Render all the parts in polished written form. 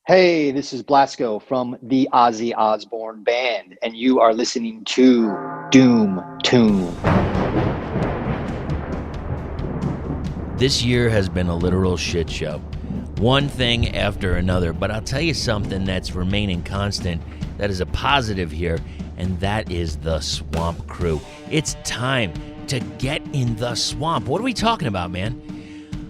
Hey, this is Blasko from the Ozzy Osbourne Band, and you are listening to Doom Tomb. This year has been a literal shit show. One thing after another, but I'll tell you something that's remaining constant, that is a positive here, and that is the Swamp Krewe. It's time to get in the swamp. What are we talking about, man?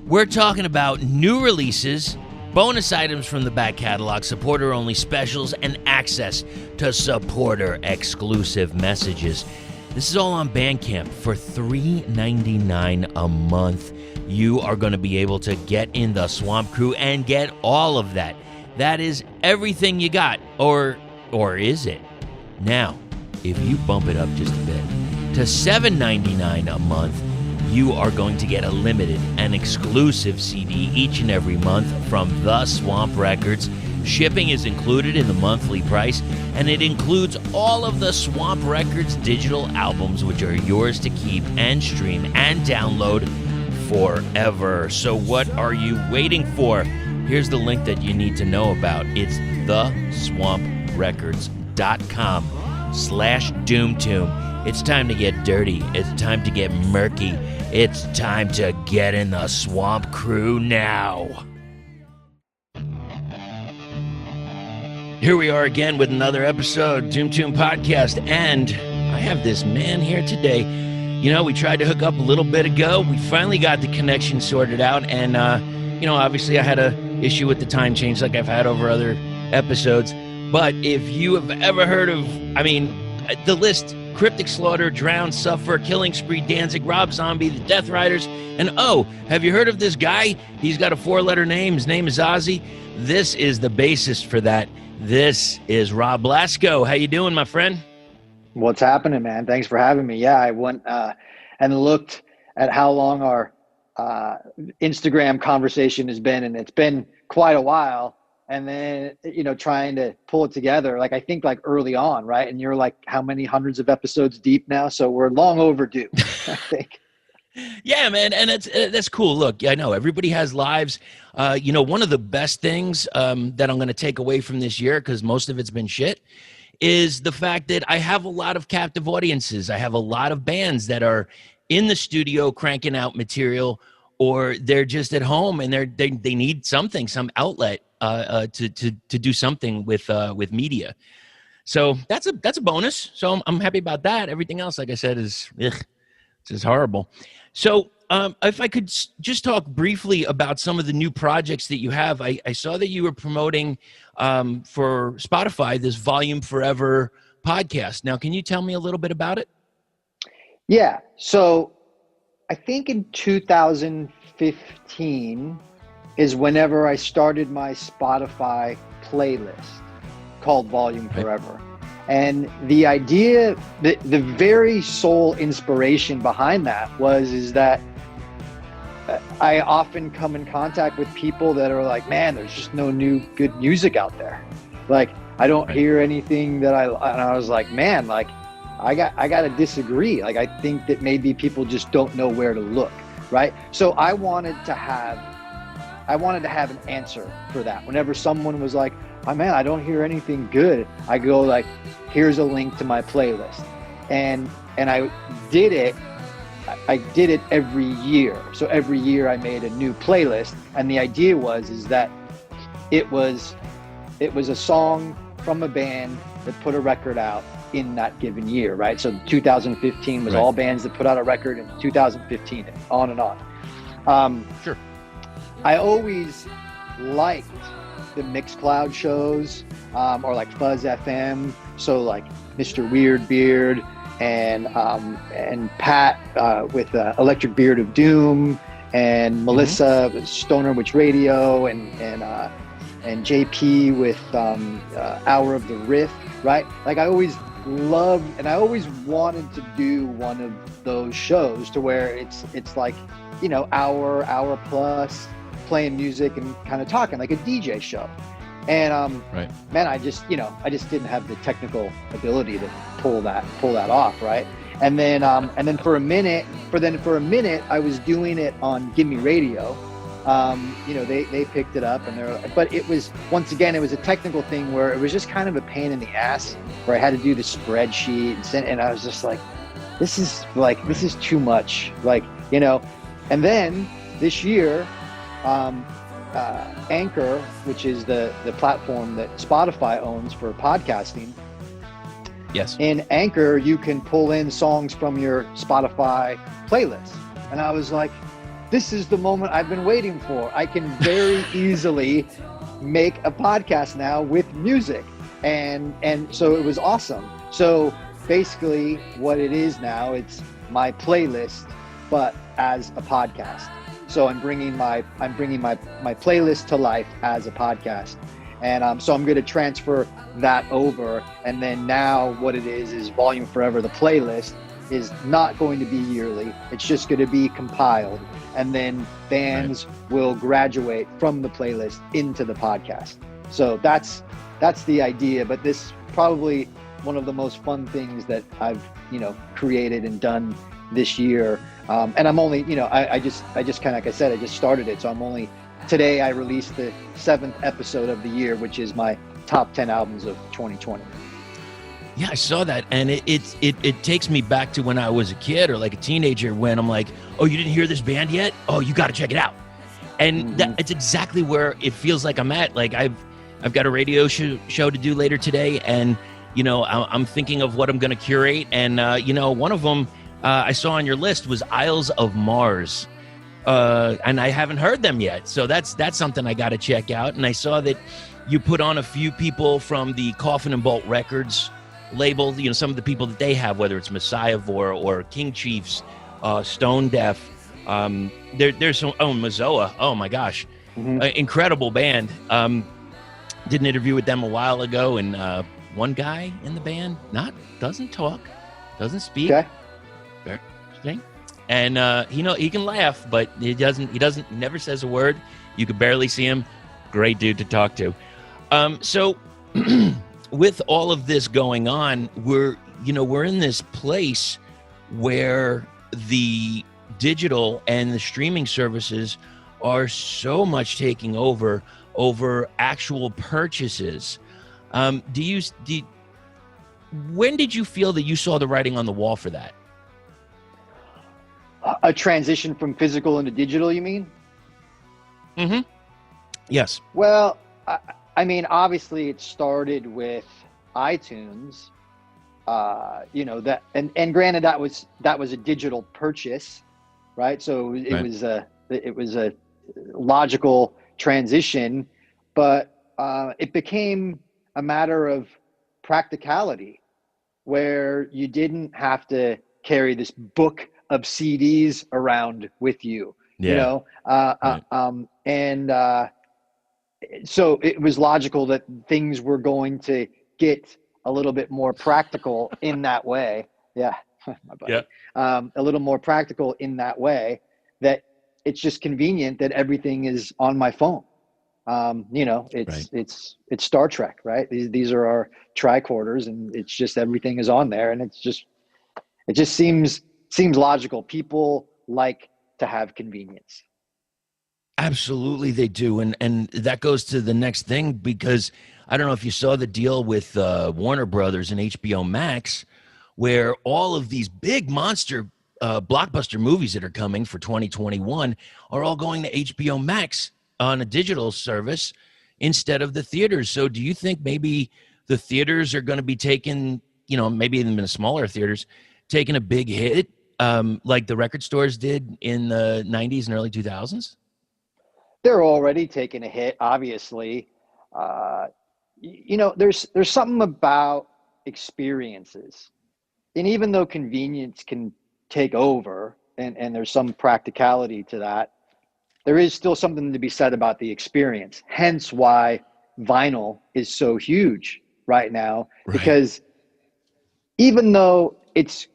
We're talking about new releases, bonus items from the back catalog, supporter-only specials, and access to supporter-exclusive messages. This is all on Bandcamp for $3.99 a month. You are going to be able to get in the Swamp Krewe and get all of that. That is everything you got, or is it? Now, if you bump it up just a bit to $7.99 a month, you are going to get a limited and exclusive CD each and every month from The Swamp Records. Shipping is included in the monthly price, and it includes all of the Swamp Records digital albums, which are yours to keep and stream and download forever. So what are you waiting for? Here's the link that you need to know about. It's theswamprecords.com/doomtomb. It's time to get dirty. It's time to get murky. It's time to get in the Swamp Krewe now. Here we are again with another episode, Doom Podcast, and I have this man here today. You know, we tried to hook up a little bit ago. We finally got the connection sorted out, and, obviously I had a issue with the time change like I've had over other episodes. But if you have ever heard of, the list: Cryptic Slaughter, Drown, Suffer, Killing Spree, Danzig, Rob Zombie, the Death Riders, and have you heard of this guy? He's got a 4-letter name. His name is Ozzy. This is the bassist for that. This is Rob Blasko. How you doing, my friend? What's happening, man? Thanks for having me. Yeah, I went and looked at how long our Instagram conversation has been, and it's been quite a while. And then, trying to pull it together, I think early on, right? And you're how many hundreds of episodes deep now? So we're long overdue, I think. Yeah, man. And that's cool. Look, I know everybody has lives. One of the best things that I'm going to take away from this year, because most of it's been shit, is the fact that I have a lot of captive audiences. I have a lot of bands that are in the studio cranking out material, or they're just at home and they need something, some outlet to do something with media. So that's a bonus. So I'm happy about that. Everything else, like I said, is just horrible. So if I could just talk briefly about some of the new projects that you have. I saw that you were promoting for Spotify this Volume Forever podcast. Now, can you tell me a little bit about it? Yeah. So I think in 2015 is whenever I started my Spotify playlist called Volume Forever. And the idea, the very sole inspiration behind that is that I often come in contact with people that are like, man, there's just no new good music out there. I don't hear anything that and I was like, man, I got to disagree. I think that maybe people just don't know where to look, right? So I wanted to have an answer for that. Whenever someone was like, oh man, I don't hear anything good, I go here's a link to my playlist. And I did it every year. So every year I made a new playlist, and the idea is that it was a song from a band that put a record out in that given year, right? So 2015 was all bands that put out a record in 2015, and on and on. Sure. I always liked the Mixcloud shows, or Fuzz FM. So Mr. Weird Beard and Pat with Electric Beard of Doom, and Melissa with Stoner Witch Radio, and JP with Hour of the Riff, right? I always loved, and I always wanted to do one of those shows to where it's hour plus playing music and kind of talking like a DJ show. And man, I just didn't have the technical ability to pull that off, right? And then for a minute I was doing it on Gimme Radio, they picked it up, but it was, once again, it was a technical thing where it was just kind of a pain in the ass, where I had to do the spreadsheet and I was just like, this is too much, and then this year, Anchor, which is the platform that Spotify owns for podcasting. Yes. In Anchor, you can pull in songs from your Spotify playlist. And I was like, this is the moment I've been waiting for. I can very easily make a podcast now with music. And so it was awesome. So basically what it is now, it's my playlist, but as a podcast. So I'm bringing my playlist to life as a podcast. And so I'm going to transfer that over. And then now what it is Volume Forever, the playlist, is not going to be yearly. It's just going to be compiled. And then fans will graduate from the playlist into the podcast. So that's the idea. But this is probably one of the most fun things that I've, created and done this year. And I'm only, I just kind of, like I said, I just started it. So today I released the 7th episode of the year, which is my top 10 albums of 2020. Yeah, I saw that, and it takes me back to when I was a kid or like a teenager, when I'm like, oh, you didn't hear this band yet? Oh, you got to check it out. And it's exactly where it feels like I'm at. Like I've got a radio show to do later today, and I'm thinking of what I'm going to curate, and one of them I saw on your list was Isles of Mars. And I haven't heard them yet. So that's something I got to check out. And I saw that you put on a few people from the Coffin and Bolt Records label, some of the people that they have, whether it's Messiah Vor or King Chiefs, Stone Deaf. There's some, Mazoa. Oh my gosh. Incredible band. Did an interview with them a while ago, and one guy in the band doesn't talk, doesn't speak. Okay. Very interesting. And he can laugh, but he never says a word. You could barely see him. Great dude to talk to. So with all of this going on, we're in this place where the digital and the streaming services are so much taking over actual purchases. When did you feel that you saw the writing on the wall for that? A transition from physical into digital, you mean? Mm-hmm. Yes. Well, I mean, obviously it started with iTunes, that, and granted that was a digital purchase, right? So it was a logical transition, but it became a matter of practicality, where you didn't have to carry this book of CDs around with you, so it was logical that things were going to get a little bit more practical in that way. Yeah, my buddy. Yeah. A little more practical in that way, that it's just convenient that everything is on my phone. It's Star Trek, right? These are our tricorders, and it's just everything is on there, and it just seems logical. People like to have convenience. Absolutely, they do. And that goes to the next thing, because I don't know if you saw the deal with Warner Brothers and HBO Max, where all of these big monster blockbuster movies that are coming for 2021 are all going to HBO Max on a digital service instead of the theaters. So do you think maybe the theaters are going to be taking, maybe even the smaller theaters, taking a big hit like the record stores did in the 90s and early 2000s? They're already taking a hit, obviously. There's something about experiences. And even though convenience can take over, and there's some practicality to that, there is still something to be said about the experience. Hence why vinyl is so huge right now, because even though it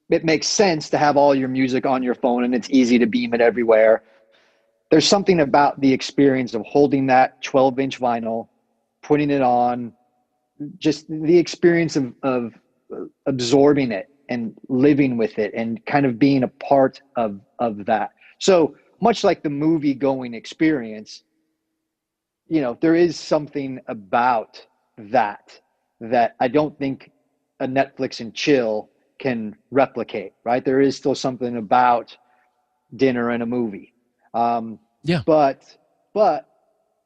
makes sense to have all your music on your phone and it's easy to beam it everywhere, there's something about the experience of holding that 12-inch vinyl, putting it on, just the experience of absorbing it and living with it and kind of being a part of that. So much like the movie going experience, you know, there is something about that I don't think a Netflix and chill can replicate, right? There is still something about dinner and a movie. Yeah. But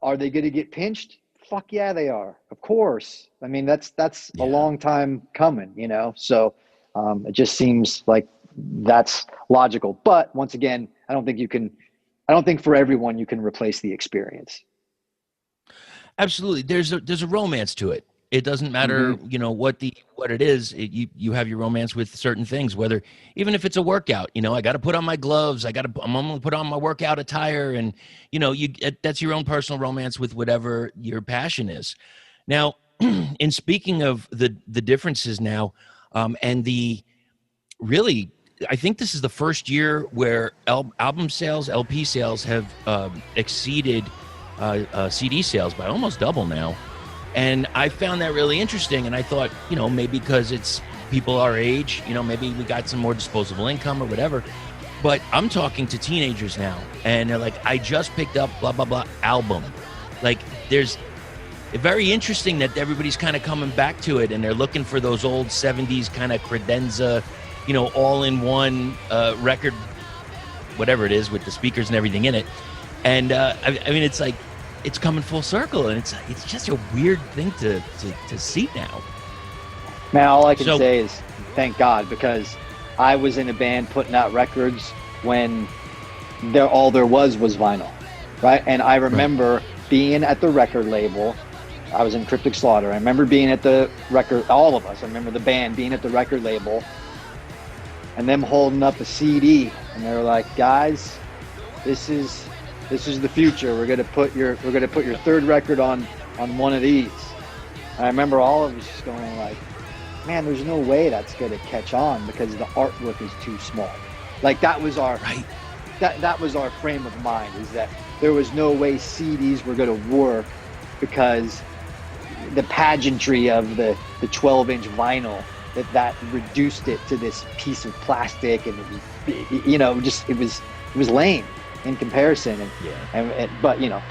are they going to get pinched? Fuck yeah, they are. Of course. I mean, that's a long time coming, you know? So it just seems like that's logical. But once again, I don't think for everyone you can replace the experience. Absolutely. There's a romance to it. It doesn't matter, you know, what it is. You have your romance with certain things, whether even if it's a workout, you know, I got to put on my gloves, I'm going to put on my workout attire, and you know, that's your own personal romance with whatever your passion is. Now, in speaking of the differences now, and the really, I think this is the first year where album sales, LP sales have exceeded CD sales by almost double now. And I found that really interesting. And I thought, you know, maybe because it's people our age, you know, maybe we got some more disposable income or whatever. But I'm talking to teenagers now, and they're like, I just picked up blah, blah, blah album. Like, there's very interesting that everybody's kind of coming back to it, and they're looking for those old 70s kind of credenza, you know, all-in-one record, whatever it is, with the speakers and everything in it. And I mean, it's like, it's coming full circle, and it's just a weird thing to see now. Man, all I can say is thank God, because I was in a band putting out records when all there was vinyl, right? And I remember being at the record label. I was in Cryptic Slaughter. I remember being at the record, all of us. I remember the band being at the record label and them holding up a CD, and they were like, guys, this is the future. We're gonna put your third record on one of these. And I remember all of us just going like, man, there's no way that's gonna catch on because the artwork is too small. Like, that was our that was our frame of mind, is that there was no way CDs were gonna work because the pageantry of the 12-inch vinyl that reduced it to this piece of plastic, and it was, you know, just it was lame in comparison, but you know,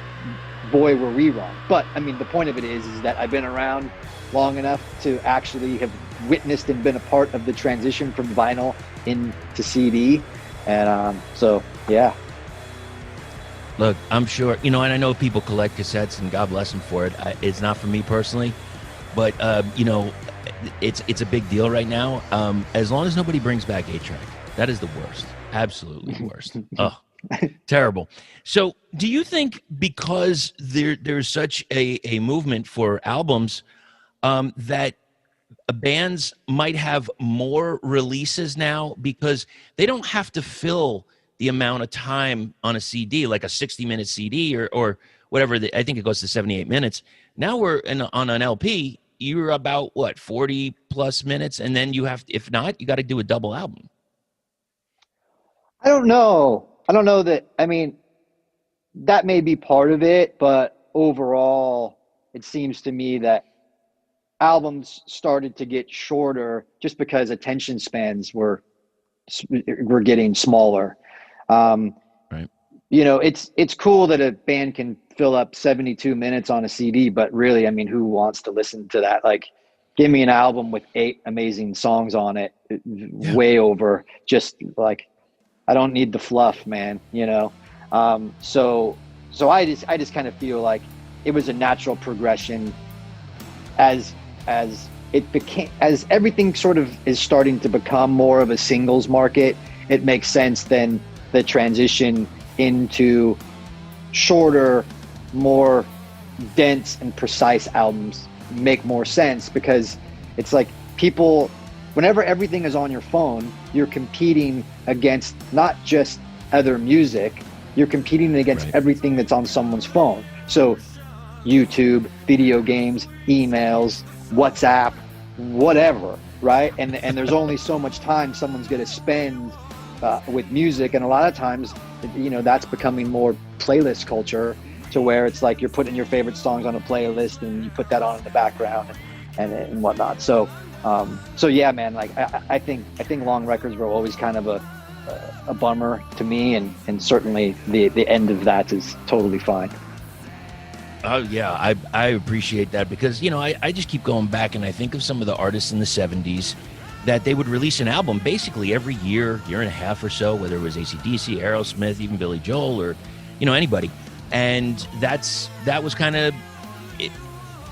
boy were we wrong. But I mean, the point of it is that I've been around long enough to actually have witnessed and been a part of the transition from vinyl into CD, and so yeah. Look, I'm sure, you know, and I know people collect cassettes, and God bless them for it. It's not for me personally, but you know, it's a big deal right now. As long as nobody brings back 8-track, that is the worst, absolutely worst. Oh. Terrible. So do you think because there's such a movement for albums, that bands might have more releases now because they don't have to fill the amount of time on a CD, like a 60-minute CD or whatever, I think it goes to 78 minutes. Now we're on an LP, you're about, 40 plus minutes, and then you have, if not, you got to do a double album. I don't know that, I mean, that may be part of it, but overall, it seems to me that albums started to get shorter just because attention spans were getting smaller. Right. You know, it's cool that a band can fill up 72 minutes on a CD, but really, I mean, who wants to listen to that? Like, give me an album with 8 amazing songs on it, way over just like, I don't need the fluff, man, you know? So I just kind of feel like it was a natural progression as everything sort of is starting to become more of a singles market. It makes sense then the transition into shorter, more dense and precise albums make more sense, because it's like people, whenever everything is on your phone, you're competing against not just other music, you're competing against everything that's on someone's phone. So YouTube, video games, emails, WhatsApp, whatever, right? And there's only so much time someone's going to spend with music, and a lot of times, you know, that's becoming more playlist culture, to where it's like you're putting your favorite songs on a playlist and you put that on in the background and whatnot. So yeah, man, like I think long records were always kind of a bummer to me, and certainly the end of that is totally fine. Oh yeah, I appreciate that, because I just keep going back and I think of some of the artists in the 70s that they would release an album basically every year and a half or so, whether it was AC/DC, Aerosmith, even Billy Joel, or anybody, and that was kind of it.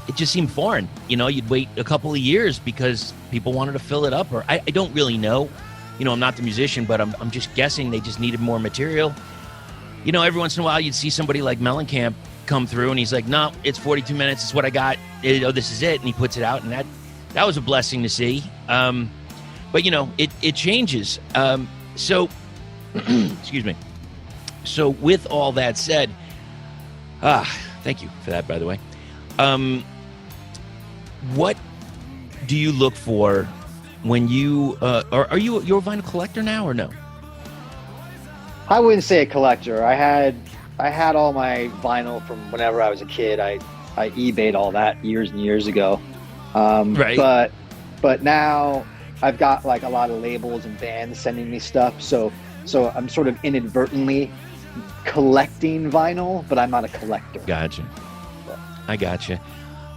It just seemed foreign. You'd wait a couple of years because people wanted to fill it up, or I don't really know. I'm not the musician, but I'm just guessing they just needed more material. Every once in a while you'd see somebody like Mellencamp come through and he's like, no, it's 42 minutes, it's what I got, this is it, and he puts it out, and that was a blessing to see. But it changes. So excuse me. So with all that said, thank you for that, by the way. What do you look for when you are you're a vinyl collector now, or no? I wouldn't say a collector. I had all my vinyl from whenever I was a kid. I eBayed all that years and years ago. Right. But now I've got like a lot of labels and bands sending me stuff. So I'm sort of inadvertently collecting vinyl, but I'm not a collector. Gotcha. I gotcha.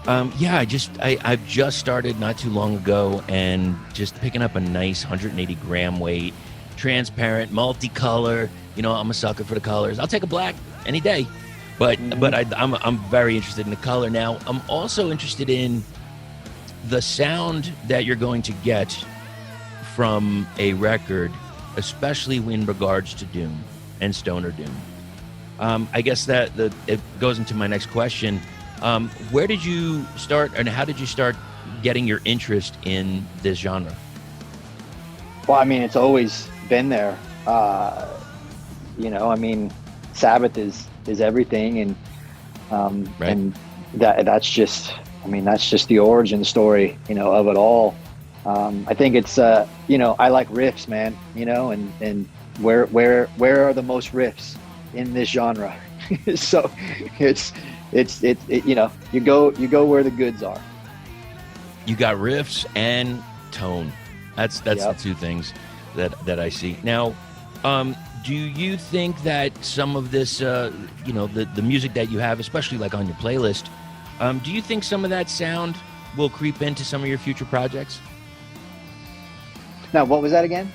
I've just started not too long ago, and just picking up a nice 180 gram weight, transparent, multicolor. I'm a sucker for the colors. I'll take a black any day, but I'm very interested in the color. Now I'm also interested in the sound that you're going to get from a record, especially in regards to doom and stoner doom. I guess that it goes into my next question. Where did you start, and how did you start getting your interest in this genre? Well, I mean, it's always been there. Sabbath is everything, and Right. and that's just the origin story, of it all. I think it's I like riffs, man, and where are the most riffs in this genre? So it's you go where the goods are. You got riffs and tone. That's Yep. the two things that I see. Now, do you think that some of this, the music that you have, especially like on your playlist, do you think some of that sound will creep into some of your future projects? Now, what was that again?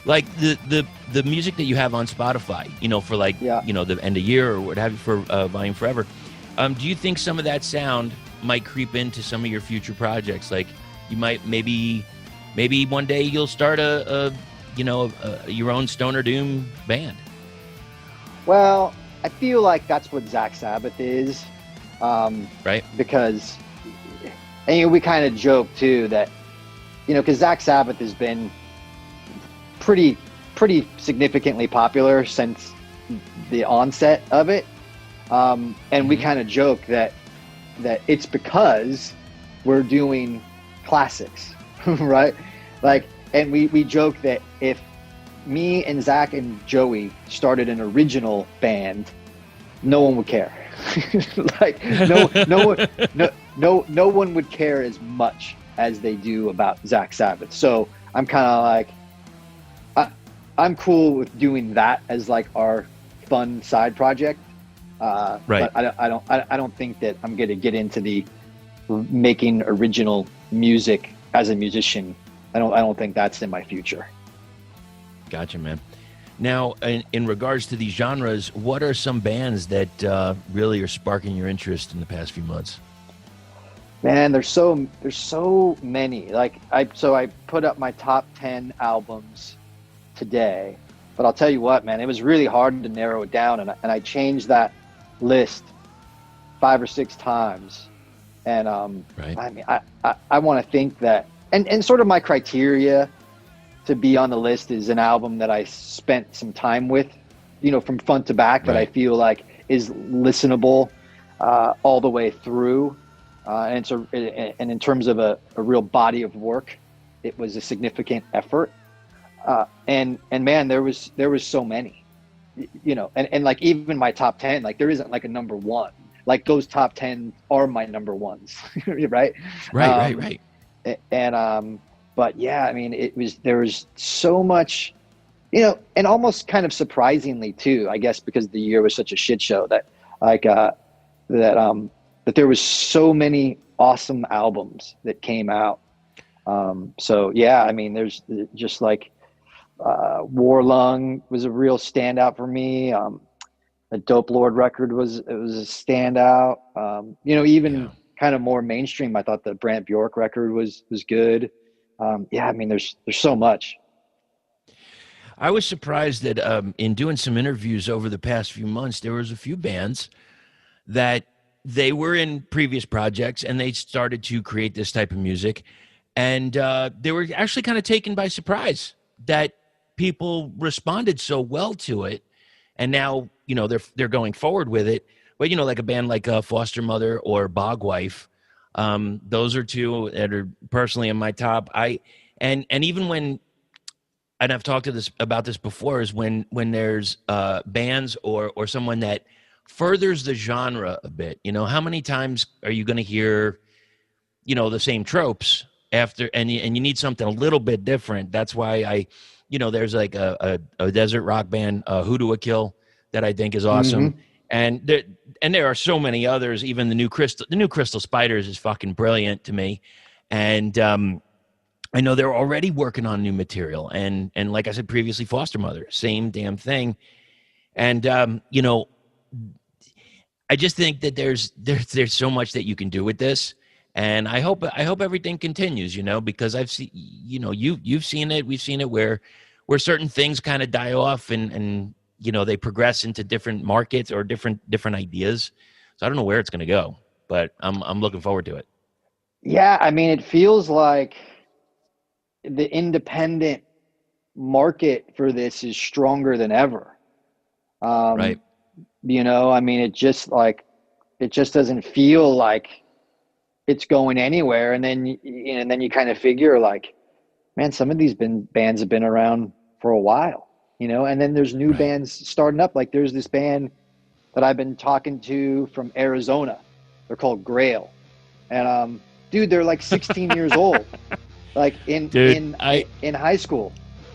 Like the music that you have on Spotify, for like, the end of year or what have you, for Volume Forever. Do you think some of that sound might creep into some of your future projects? Like you might maybe one day you'll start your own stoner doom band. Well, I feel like that's what Zakk Sabbath is. Right. Because, and we kind of joke too that, because Zakk Sabbath has been pretty significantly popular since the onset of it. And we kind of joke that it's because we're doing classics, right? Like, and we joke that if me and Zach and Joey started an original band, no one would care. Like no one would care as much as they do about Zakk Sabbath. So I'm kind of like, I'm cool with doing that as like our fun side project. Right. But I don't think that I'm going to get into the making original music as a musician. I don't think that's in my future. Gotcha, man. Now, in regards to these genres, what are some bands that really are sparking your interest in the past few months? Man, there's so many. Like I put up my top 10 albums today, but I'll tell you what, man, it was really hard to narrow it down, and I changed that list 5 or 6 times. And right. I mean, I want to think that, and sort of my criteria to be on the list is an album that I spent some time with, from front to back, that I feel like is listenable all the way through. And in terms of a real body of work, it was a significant effort. And man, there was so many, and like even my top 10, like there isn't like a number one. Like those top 10 are my number ones, right? Right. And But yeah, I mean, there was so much, and almost kind of surprisingly too, I guess, because the year was such a shit show that like that there was so many awesome albums that came out. So yeah, I mean, there's just like Warlung was a real standout for me. The Dope Lord record was a standout. Even kind of more mainstream, I thought the Brant Bjork record was good. Yeah, I mean, there's so much. I was surprised that in doing some interviews over the past few months, there was a few bands that they were in previous projects and they started to create this type of music, and they were actually kind of taken by surprise that people responded so well to it, and now they're going forward with it. But like a band like Foster Mother or Bogwife, those are two that are personally in my top. And even when, and I've talked about this before, is when there's bands or someone that furthers the genre a bit. How many times are you going to hear the same tropes after, and you need something a little bit different. That's why there's like a desert rock band, Hoodoo a Kill, that I think is awesome. Mm-hmm. And there are so many others. Even the new Crystal Spiders is fucking brilliant to me. And I know they're already working on new material. And like I said previously, Foster Mother, same damn thing. And I just think that there's so much that you can do with this. And I hope everything continues, because I've seen, you've seen it, we've seen it where certain things kind of die off and they progress into different markets or different ideas. So I don't know where it's going to go, but I'm looking forward to it. Yeah, I mean, it feels like the independent market for this is stronger than ever. Right. I mean, it just doesn't feel like it's going anywhere. And then you kind of figure like, man, some of these bands have been around for a while, and then there's new bands starting up. Like there's this band that I've been talking to from Arizona. They're called Grail. And, dude, they're like 16 years old, like in high school,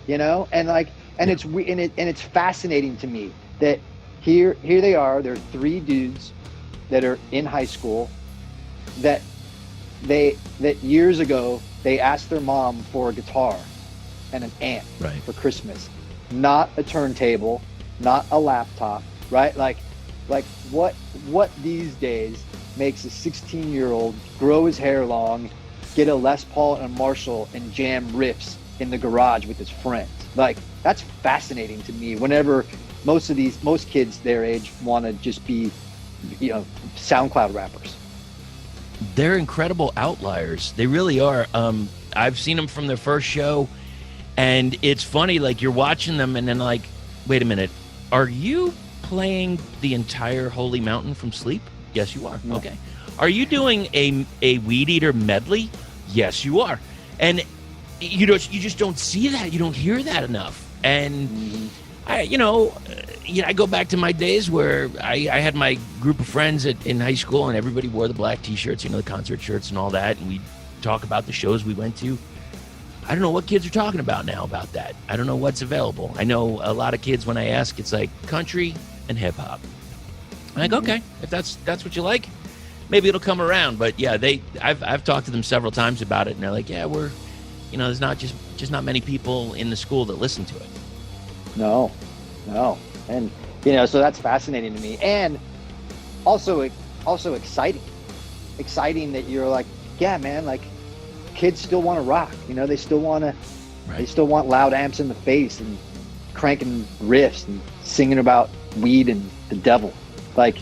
and it's fascinating to me that here they are. They're three dudes that are in high school that years ago they asked their mom for a guitar and an amp for Christmas, not a turntable, not a laptop, right? Like what these days makes a 16-year-old grow his hair long, get a Les Paul and a Marshall, and jam riffs in the garage with his friends. Like that's fascinating to me. Whenever most kids their age want to just be, SoundCloud rappers. They're incredible outliers. They really are. I've seen them from their first show, and it's funny. Like you're watching them, and then like, wait a minute, are you playing the entire Holy Mountain from Sleep? Yes, you are. No. Okay. Are you doing a Weed Eater medley? Yes, you are. And you just don't see that. You don't hear that enough. And I go back to my days where I had my group of friends in high school, and everybody wore the black T-shirts, the concert shirts and all that, and we'd talk about the shows we went to. I don't know what kids are talking about now about that. I don't know what's available. I know a lot of kids, when I ask, it's like country and hip-hop. I'm like, okay, if that's what you like, maybe it'll come around. But yeah, I've talked to them several times about it, and they're like, yeah, we're, there's not just not many people in the school that listen to it. No. And, so that's fascinating to me. And also exciting that you're like, yeah, man, like kids still want to rock, they still want loud amps in the face and cranking riffs and singing about weed and the devil. Like,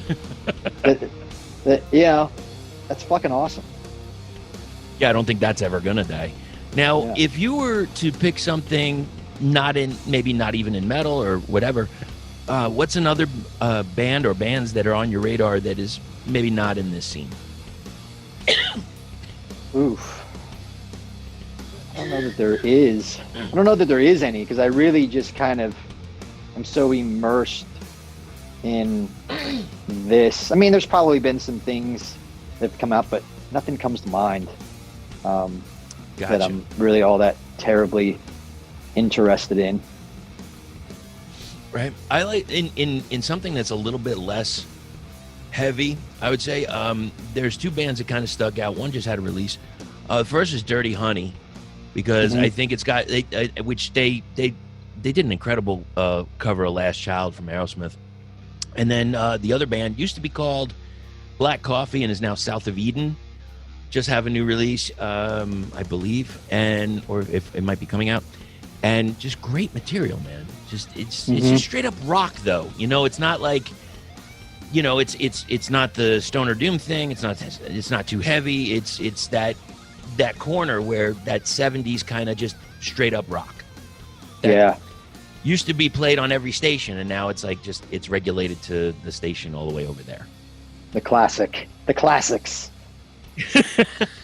that's fucking awesome. Yeah, I don't think that's ever gonna die. Now, if you were to pick something maybe not even in metal or whatever, what's another band or bands that are on your radar that is maybe not in this scene? Oof. I don't know that there is any, because I really just I'm so immersed in this. I mean, there's probably been some things that have come out, but nothing comes to mind. that I'm really all that terribly interested in. Right. I like in something that's a little bit less heavy, I would say. There's two bands that kind of stuck out. One just had a release. The first is Dirty Honey, because I think it's got which they did an incredible cover of Last Child from Aerosmith. And then the other band used to be called Black Coffee and is now South of Eden. Just have a new release, I believe, or if it might be coming out. And just great material, man. It's just straight up rock, though. You know, it's not like, you know, it's not the stoner doom thing. It's not too heavy. It's that corner where that 70s kind of just straight up rock. That used to be played on every station, and now it's like it's regulated to the station all the way over there. The classics.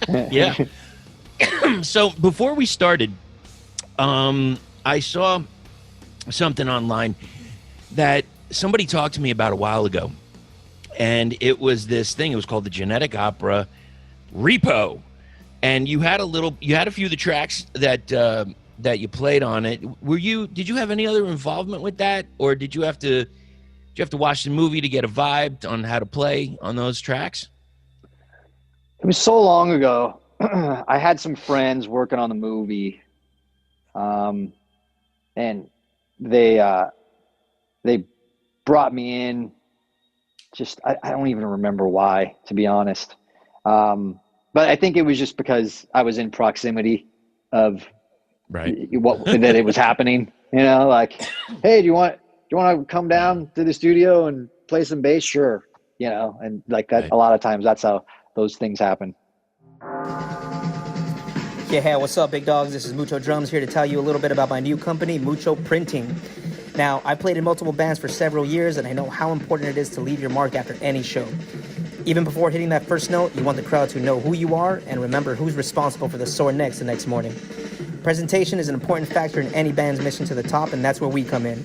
Yeah. So before we started, I saw something online that somebody talked to me about a while ago, and it was this thing. It was called the Genetic Opera Repo, and you had a few of the tracks that you played on it. Did you have any other involvement with that, or did you have to watch the movie to get a vibe on how to play on those tracks? It was so long ago. I had some friends working on the movie, and they brought me in. I don't even remember why, to be honest. But I think it was just because I was in proximity of that it was happening. You know, like, hey, do you want to come down to the studio and play some bass? Sure. You know, and like that. Right. A lot of times that's how those things happen. Yeah, hey, what's up, big dogs? This is Mucho Drums here to tell you a little bit about my new company, Mucho Printing. Now, I played in multiple bands for several years, and I know how important it is to leave your mark after any show. Even before hitting that first note, you want the crowd to know who you are and remember who's responsible for the sore necks the next morning. Presentation is an important factor in any band's mission to the top, and that's where we come in.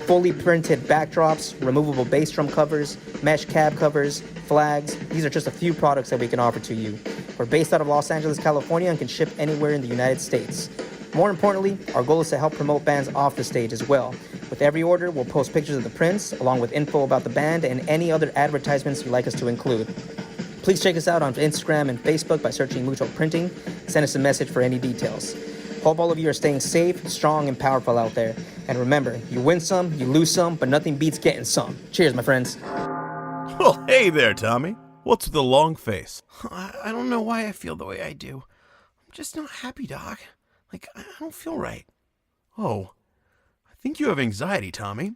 Fully printed backdrops, removable bass drum covers, mesh cab covers, flags. These are just a few products that we can offer to you. We're based out of Los Angeles, California, and can ship anywhere in the United States. More importantly, our goal is to help promote bands off the stage as well. With every order, we'll post pictures of the prints, along with info about the band and any other advertisements you'd like us to include. Please check us out on Instagram and Facebook by searching Mucho Printing. Send us a message for any details. Hope all of you are staying safe, strong, and powerful out there. And remember, you win some, you lose some, but nothing beats getting some. Cheers, my friends. Well, hey there, Tommy. What's with the long face? I don't know why I feel the way I do. I'm just not happy, Doc. Like, I don't feel right. Oh, I think you have anxiety, Tommy.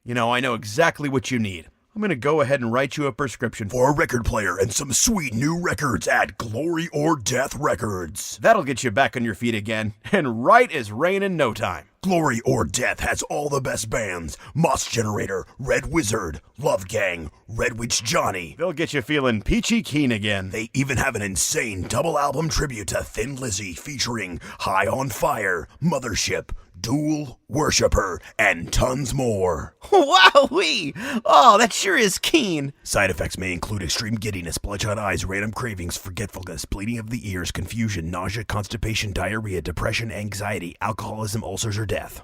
You know, I know exactly what you need. I'm going to go ahead and write you a prescription for a record player and some sweet new records at Glory or Death Records. That'll get you back on your feet again, and right as rain in no time. Glory or Death has all the best bands: Moss Generator, Red Wizard, Love Gang, Red Witch Johnny. They'll get you feeling peachy keen again. They even have an insane double album tribute to Thin Lizzy featuring High on Fire, Mothership, Duel, Worshipper, and tons more. Wowee! Oh, that sure is keen. Side effects may include extreme giddiness, bloodshot eyes, random cravings, forgetfulness, bleeding of the ears, confusion, nausea, constipation, diarrhea, depression, anxiety, alcoholism, ulcers, or death.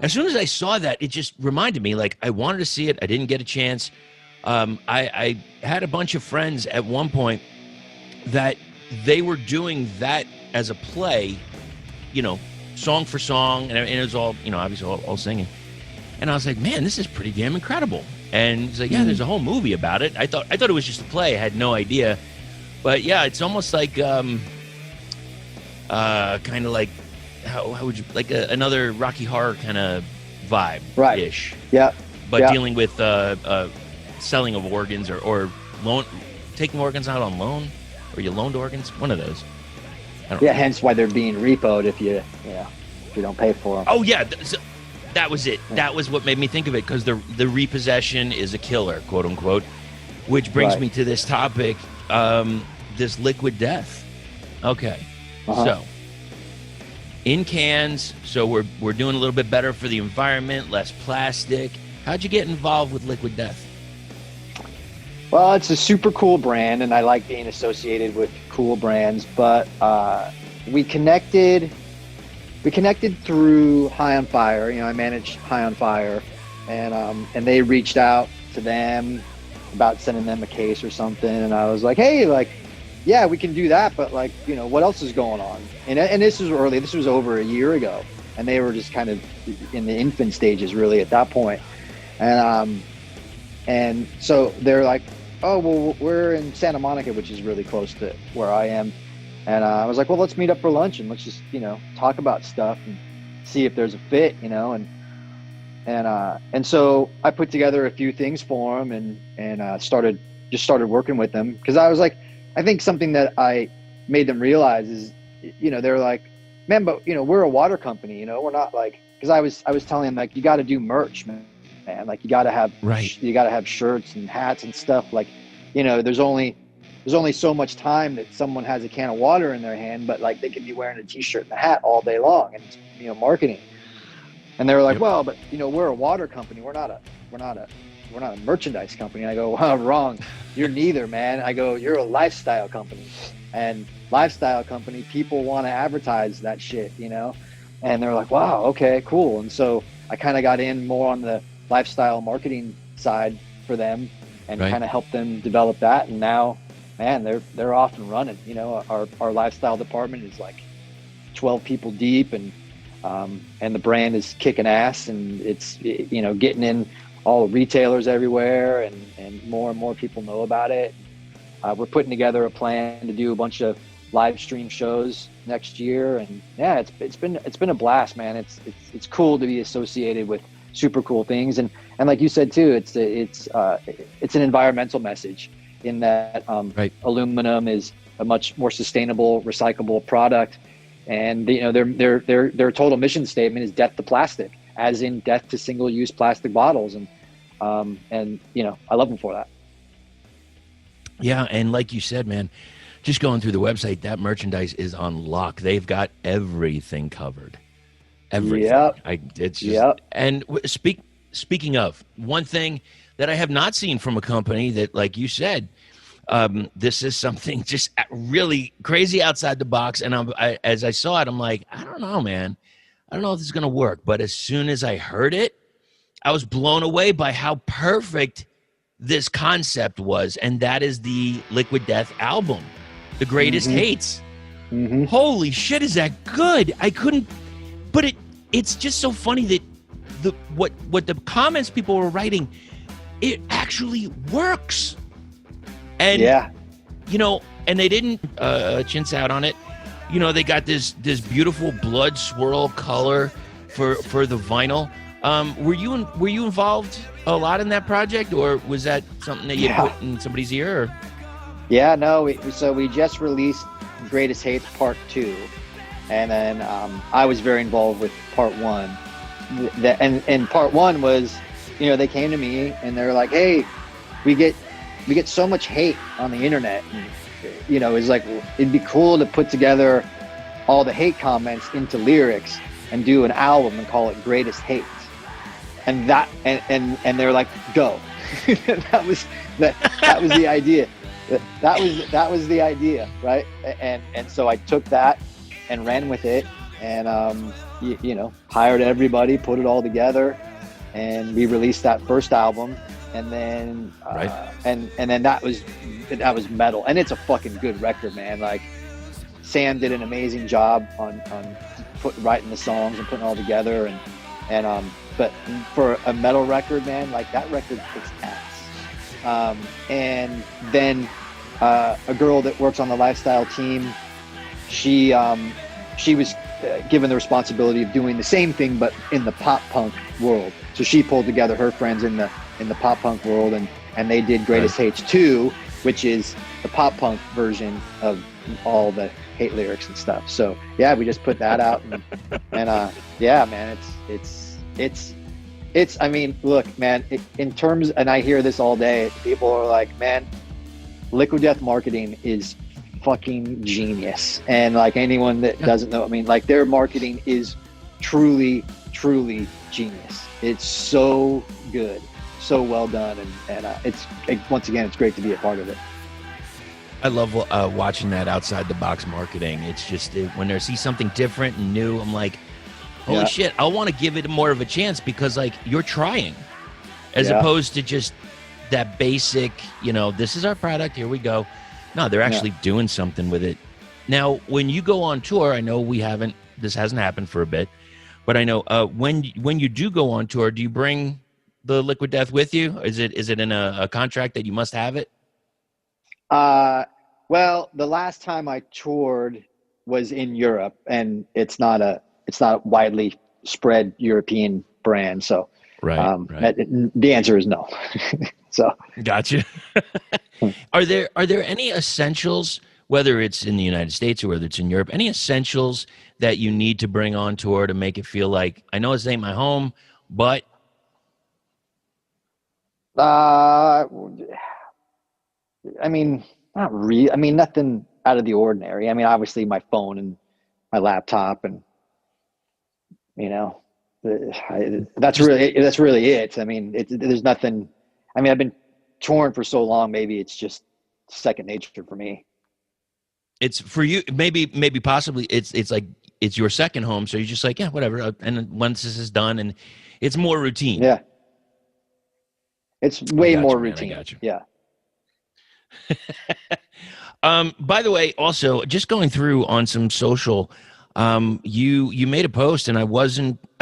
As soon as I saw that, it just reminded me, like, I wanted to see it. I didn't get a chance. I had a bunch of friends at one point that they were doing that as a play, you know, song for song, and it was all, you know, obviously all singing. And I was like, man, this is pretty damn incredible. And he's like, yeah, there's a whole movie about it. I thought it was just a play. I had no idea. But yeah, it's almost like kind of like how would you like another Rocky Horror kind of vibe, right? Ish. Yeah. But dealing with selling of organs or taking organs out on loan, or you loaned organs, one of those. Hence why they're being repoed if you don't pay for them. Oh yeah, that was it. That was what made me think of it, because the repossession is a killer, quote unquote. Which brings me to this topic, this liquid death. Okay, so in cans, so we're doing a little bit better for the environment, less plastic. How'd you get involved with liquid death? Well, it's a super cool brand, and I like being associated with cool brands. But we connected through High on Fire. I manage High on Fire, and they reached out to them about sending them a case or something, and I was like, hey, like, yeah, we can do that, but like, what else is going on? And this was early. This was over a year ago, and they were just kind of in the infant stages, really, at that point. And so they're like, oh, well, we're in Santa Monica, which is really close to where I am. And I was like, well, let's meet up for lunch and let's just, talk about stuff and see if there's a fit, and so I put together a few things for them and started working with them. Cause I was like, I think something that I made them realize is, they're like, man, but we're a water company, we're not like, cause I was telling them like, you got to do merch, man. Like you got to have shirts and hats and stuff. Like, there's only so much time that someone has a can of water in their hand, but like they could be wearing a t-shirt and a hat all day long, and it's, marketing. And they were like, well, but we're a water company. We're not a merchandise company. And I go, well, wrong. You're neither, man. I go, you're a lifestyle company, and lifestyle company, people want to advertise that shit, and they're like, wow, okay, cool. And so I kind of got in more on the lifestyle marketing side for them and kind of helped them develop that. And now, man, they're off and running. Our lifestyle department is like 12 people deep, and the brand is kicking ass, and it's, getting in all retailers everywhere, and more people know about it. We're putting together a plan to do a bunch of live stream shows next year, and yeah, it's been a blast, man. It's cool to be associated with super cool things, and like you said too, it's an environmental message in that aluminum is a much more sustainable, recyclable product, and their total mission statement is death to plastic, as in death to single-use plastic bottles, and I love them for that. Yeah, and like you said, man, just going through the website, that merchandise is on lock. They've got everything covered. Everything. Yep. And speaking of, one thing that I have not seen from a company that, like you said, this is something just really crazy outside the box. And as I saw it, I'm like, I don't know, man. I don't know if this is going to work. But as soon as I heard it, I was blown away by how perfect this concept was. And that is the Liquid Death album, The Greatest Hates. Mm-hmm. Holy shit, is that good? I couldn't, but it's just so funny that what the comments people were writing, it actually works. And and they didn't chintz out on it. They got this beautiful blood swirl color for the vinyl. Were you involved a lot in that project, or was that something that you put in somebody's ear? Or? Yeah, no. So we just released Greatest Hates Part 2, and then I was very involved with Part 1. And Part 1 was, they came to me and they're like, hey, we get so much hate on the internet. And, it's like, it'd be cool to put together all the hate comments into lyrics and do an album and call it Greatest Hates. And that, and they're like, go. that was the idea. That was the idea, right? And so I took that and ran with it, and hired everybody, put it all together, and we released that first album. And then and then that was metal, and it's a fucking good record, man. Like, Sam did an amazing job on writing the songs and putting it all together, and but for a metal record, man, like, that record kicks ass. And then a girl that works on the lifestyle team, she was given the responsibility of doing the same thing but in the pop punk world. So she pulled together her friends in the pop punk world, and they did Greatest Hates 2, which is the pop punk version of all the hate lyrics and stuff. So yeah, we just put that out, and yeah, man, it's I mean, look, man, in terms, and I hear this all day, people are like, man, Liquid Death marketing is fucking genius. And like, anyone that doesn't know, I mean, like, their marketing is truly genius. It's so good. so well done, and once again, it's great to be a part of it. I love watching that outside the box marketing. It's just when I see something different and new, I'm like, holy shit, I want to give it more of a chance because like you're trying as opposed to just that basic, this is our product, here we go. No, they're actually doing something with it. Now, when you go on tour, I know this hasn't happened for a bit, but I know when you do go on tour, do you bring the Liquid Death with you? Is it in a contract that you must have it? Well, the last time I toured was in Europe, and it's not a widely spread European brand. So, right. The answer is no. So, gotcha. Are there any essentials, whether it's in the United States or whether it's in Europe, any essentials that you need to bring on tour to make it feel like, I know this ain't my home, but? I mean, not really. I mean, nothing out of the ordinary. I mean, obviously my phone and my laptop, and that's really it. I mean, there's nothing. I mean, I've been touring for so long. Maybe it's just second nature for me. It's for you. Maybe possibly it's like it's your second home. So you're just like, yeah, whatever. And once this is done, and it's more routine. Yeah. It's way more routine. I got you. Yeah. By the way, also just going through on some social, you made a post, and I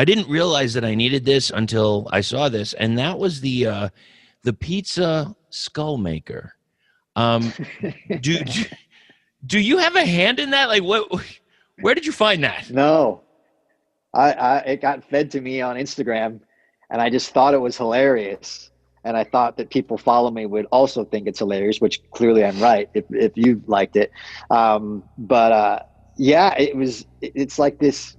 didn't realize that I needed this until I saw this, and that was the pizza skull maker. Do you have a hand in that? Like, where did you find that? No, it got fed to me on Instagram, and I just thought it was hilarious. And I thought that people follow me would also think it's hilarious, which clearly I'm right if you liked it. Yeah, it's like this,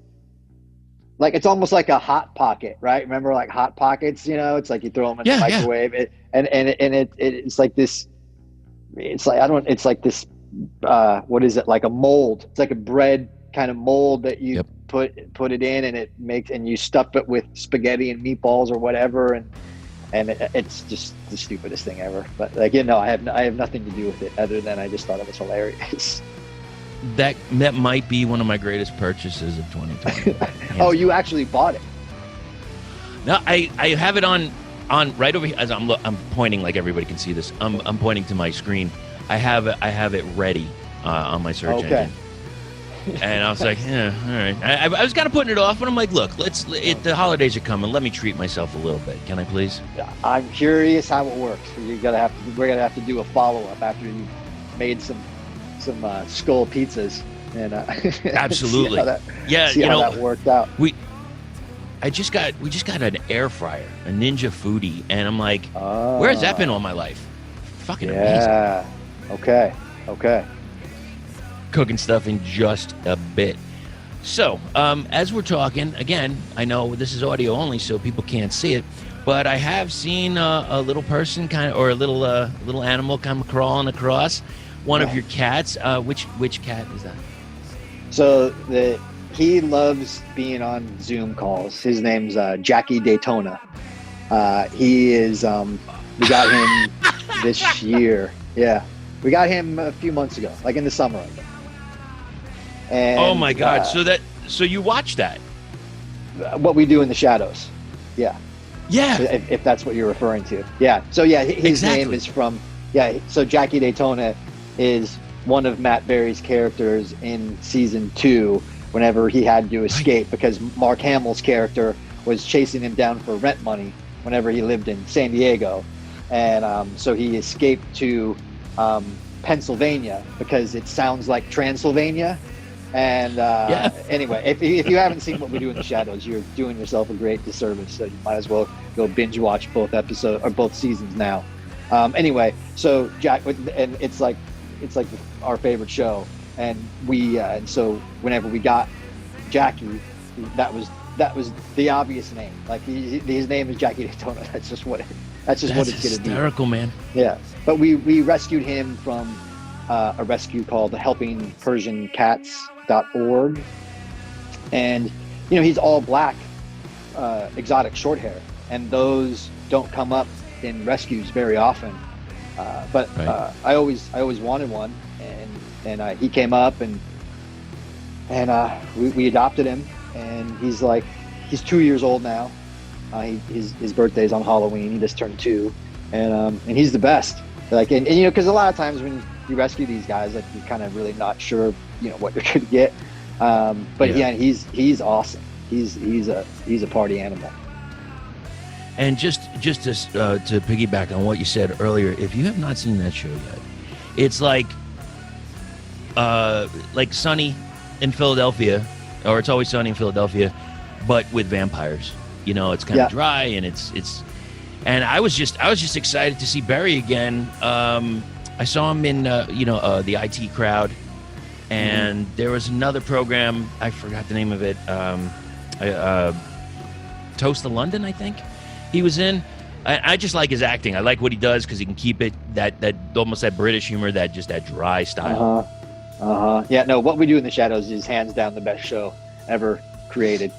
like, it's almost like a Hot Pocket, right? Remember like Hot Pockets, it's like you throw them in the microwave. It's like this, it's like this, what is it? Like a mold. It's like a bread kind of mold that you put it in, and you stuff it with spaghetti and meatballs or whatever. And it's just the stupidest thing ever. But like, I have nothing to do with it other than I just thought it was hilarious. That might be one of my greatest purchases of 2020. Oh, you actually bought it? No, I have it on right over here. As I'm pointing, like everybody can see this. I'm pointing to my screen. I have it ready on my search engine. And I was like, yeah, all right. I was kind of putting it off, but I'm like, look, the holidays are coming. Let me treat myself a little bit. Can I please? I'm curious how it works. We're gonna have to do a follow-up after you made some skull pizzas, and absolutely, see how that worked out. We just got an air fryer, a Ninja Foodie, and I'm like, where has that been all my life? Fucking amazing. Okay. Cooking stuff in just a bit. So, as we're talking, again, I know this is audio only, so people can't see it, but I have seen a little person or a little animal come crawling across one of your cats. Which cat is that? So he loves being on Zoom calls. His name's Jackie Daytona. He is. We got him this year. Yeah, we got him a few months ago, like in the summer. And, oh my God! So you watch that? What we do in the shadows? Yeah. Yeah. So if that's what you're referring to. Yeah. So yeah, his name is from. Yeah. So Jackie Daytona is one of Matt Berry's characters in season 2. Whenever he had to escape because Mark Hamill's character was chasing him down for rent money whenever he lived in San Diego, and so he escaped to Pennsylvania because it sounds like Transylvania. And anyway, if you haven't seen What We Do in the Shadows, you're doing yourself a great disservice. So you might as well go binge watch both episodes or both seasons now. Anyway, so Jack, and it's like our favorite show, and so whenever we got Jackie, that was the obvious name. Like his name is Jackie Daytona. That's just what it's going to be. Hysterical, man. Yeah, but we rescued him from a rescue called helpingpersiancats.org, and he's all black, exotic short hair, and those don't come up in rescues very often, but Right. I always wanted one, and he came up, and we adopted him, and he's 2 years old now. His birthday's on Halloween. He just turned 2, and he's the best. Like, and you know, because a lot of times when you rescue these guys, like, you're kind of really not sure, you know, what you're going to get. But yeah, he's awesome. He's a party animal. And just to piggyback on what you said earlier, if you have not seen that show yet, it's like Sunny in Philadelphia, or It's Always Sunny in Philadelphia, but with vampires. You know, it's kind of dry, and it's. And I was just excited to see Barry again. I saw him in the IT Crowd, and there was another program, I forgot the name of it. Toast of London, I think he was in. I just like his acting. I like what he does because he can keep it that almost that British humor, that dry style. Yeah, no, What We Do in the Shadows is hands down the best show ever created.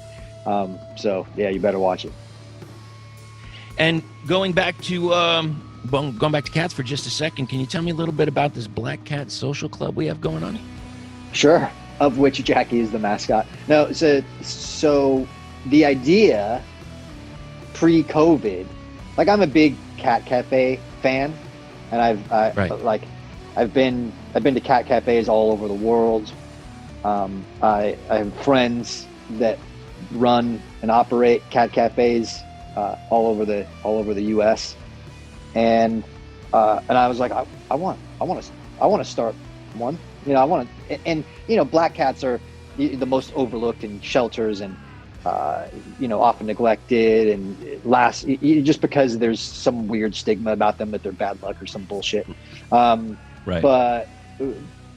So yeah, you better watch it. And going back to cats for just a second, can you tell me a little bit about this Black Cat Social Club we have going on? Sure. Of which Jackie is the mascot. No, so the idea pre-COVID, like, I'm a big cat cafe fan, and I've been to cat cafes all over the world. I have friends that run and operate cat cafes all over the U.S. and I was like, I want to start one. You know, I want to, and you know, black cats are the most overlooked in shelters, and you know, often neglected, and just because there's some weird stigma about them that they're bad luck or some bullshit. Right.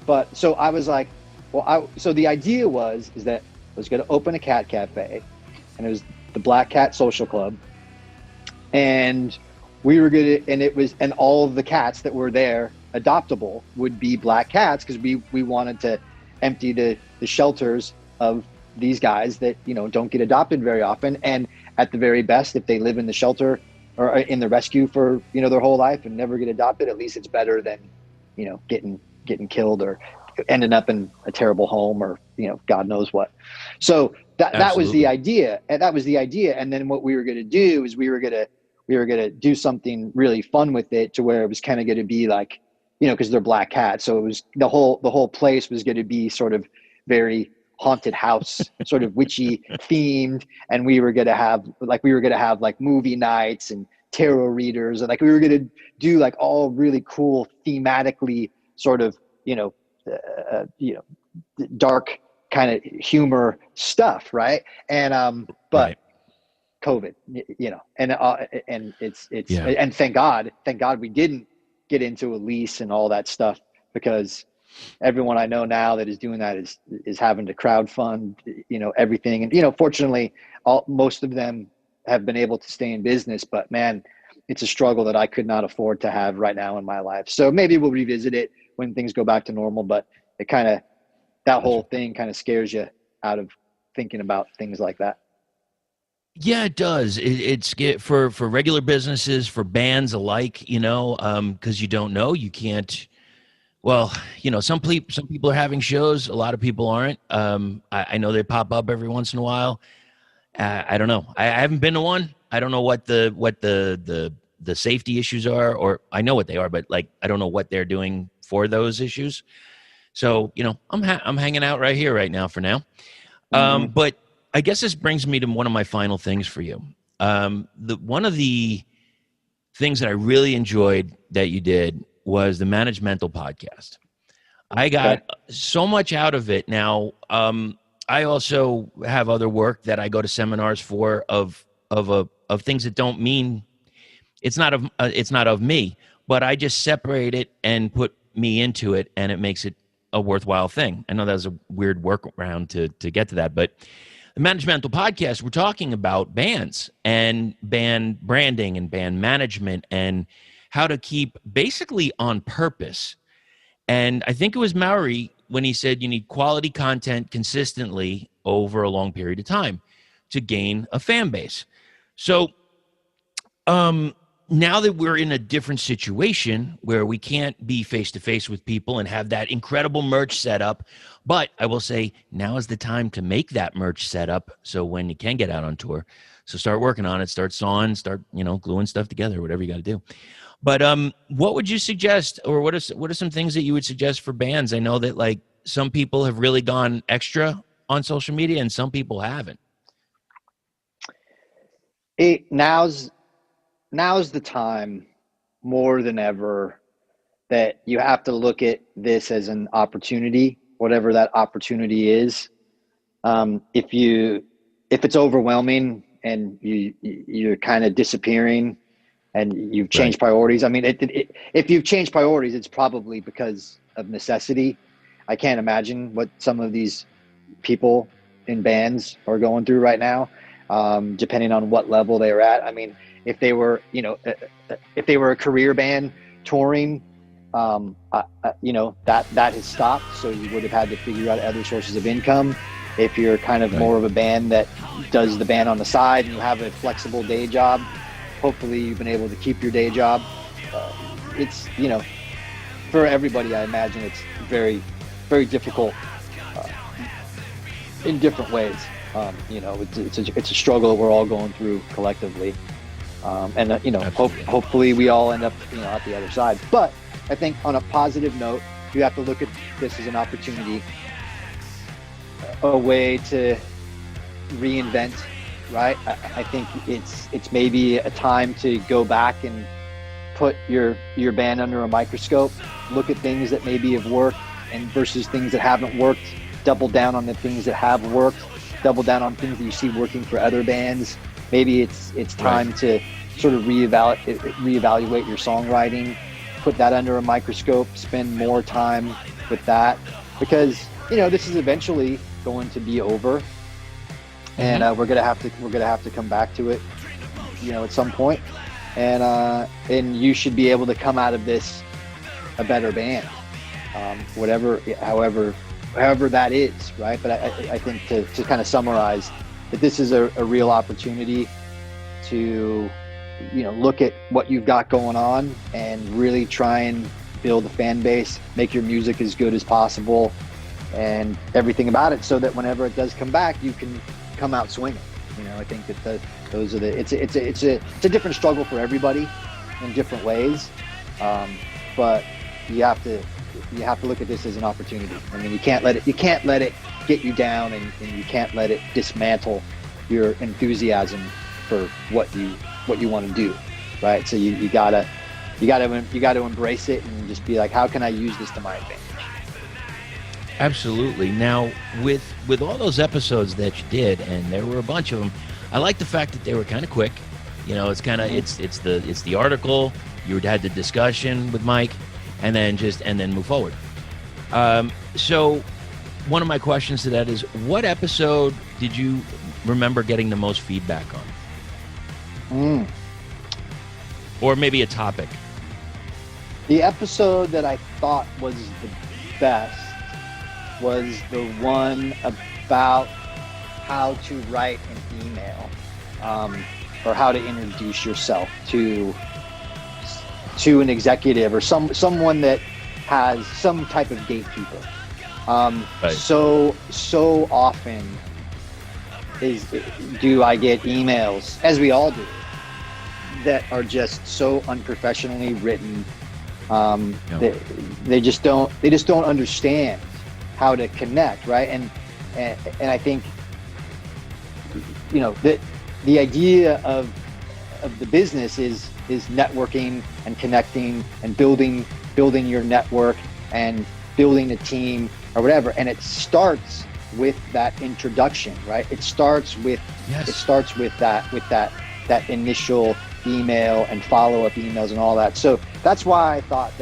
But so I was like, so the idea is that I was going to open a cat cafe, and it was the Black Cat Social Club, and we were and all of the cats that were there adoptable would be black cats, because we wanted to empty the shelters of these guys that, you know, don't get adopted very often, and at the very best, if they live in the shelter or in the rescue for, you know, their whole life and never get adopted, at least it's better than, you know, getting killed or ending up in a terrible home, or, you know, God knows what. So that was the idea, and then what we were going to do is we were going to do something really fun with it, to where it was kind of going to be like, you know, because they're black cats, so it was the whole place was going to be sort of very haunted house, sort of witchy themed, and we were going to have like movie nights and tarot readers, and like we were going to do like all really cool thematically sort of, you know, dark kind of humor stuff, right? And but right. COVID, you know, and it's and thank God we didn't get into a lease and all that stuff, because everyone I know now that is doing that is having to crowdfund, you know, everything. And, you know, fortunately, most of them have been able to stay in business, but man, it's a struggle that I could not afford to have right now in my life. So maybe we'll revisit it when things go back to normal, but that whole thing kind of scares you out of thinking about things like that. Yeah, it does. It's for regular businesses, for bands alike, you know, because you don't know, you can't. Well, you know, some people are having shows, a lot of people aren't. I know they pop up every once in a while. I don't know. I haven't been to one. I don't know what the safety issues are, or I know what they are, but like I don't know what they're doing for those issues. So, you know, I'm hanging out right here right now for now. But I guess this brings me to one of my final things for you. One of the things that I really enjoyed that you did was the Managemental podcast. I got so much out of it. Now, I also have other work that I go to seminars for of things that don't mean it's not of me, but I just separate it and put me into it, and it makes it a worthwhile thing. I know that was a weird workaround to get to that, but the Managemental podcast, we're talking about bands and band branding and band management and how to keep basically on purpose. And I think it was Maori when he said you need quality content consistently over a long period of time to gain a fan base. So now that we're in a different situation where we can't be face to face with people and have that incredible merch set up, but I will say now is the time to make that merch set up. So when you can get out on tour, so start working on it, start sawing, start, gluing stuff together, whatever you got to do. But what would you suggest, or what are some things that you would suggest for bands? I know that like some people have really gone extra on social media and some people haven't. Now's the time more than ever that you have to look at this as an opportunity, whatever that opportunity is. If it's overwhelming and you're kind of disappearing and you've changed priorities. I mean, if you've changed priorities, it's probably because of necessity. I can't imagine what some of these people in bands are going through right now, depending on what level they're at. I mean, if they were, if they were a career band touring, that has stopped. So you would have had to figure out other sources of income. If you're kind of more of a band that does the band on the side and you have a flexible day job, hopefully you've been able to keep your day job. It's, for everybody, I imagine it's very, very difficult in different ways. It's a struggle we're all going through collectively. Hopefully we all end up, at the other side. But I think on a positive note, you have to look at this as an opportunity, a way to reinvent, right? I think it's maybe a time to go back and put your band under a microscope, look at things that maybe have worked and versus things that haven't worked, double down on the things that have worked, double down on things that you see working for other bands. Maybe it's time to sort of reevaluate your songwriting, put that under a microscope, spend more time with that, because this is eventually going to be over, and we're gonna have to come back to it, at some point, and you should be able to come out of this a better band, however that is, right? But I think to kind of summarize that this is a real opportunity to look at what you've got going on and really try and build a fan base, make your music as good as possible and everything about it, so that whenever it does come back, you can come out swinging. I think that those are it's a different struggle for everybody in different ways, but you have to look at this as an opportunity. I mean, you can't let it get you down, and you can't let it dismantle your enthusiasm for what you want to do, right? So you gotta embrace it and just be like, how can I use this to my advantage? Absolutely. Now, with all those episodes that you did, and there were a bunch of them, I like the fact that they were kind of quick. It's kind of it's the article, you had the discussion with Mike, and then move forward. So one of my questions to that is, what episode did you remember getting the most feedback on? Or maybe a topic? The episode that I thought was the best was the one about how to write an email, or how to introduce yourself to an executive or someone that has some type of gatekeeper. So often do I get emails, as we all do, that are just so unprofessionally written. They just don't understand how to connect, right? And I think the idea of the business is networking and connecting and building your network and building a team or whatever, and it starts with that introduction, right? It starts with that initial email and follow-up emails and all that. So that's why I thought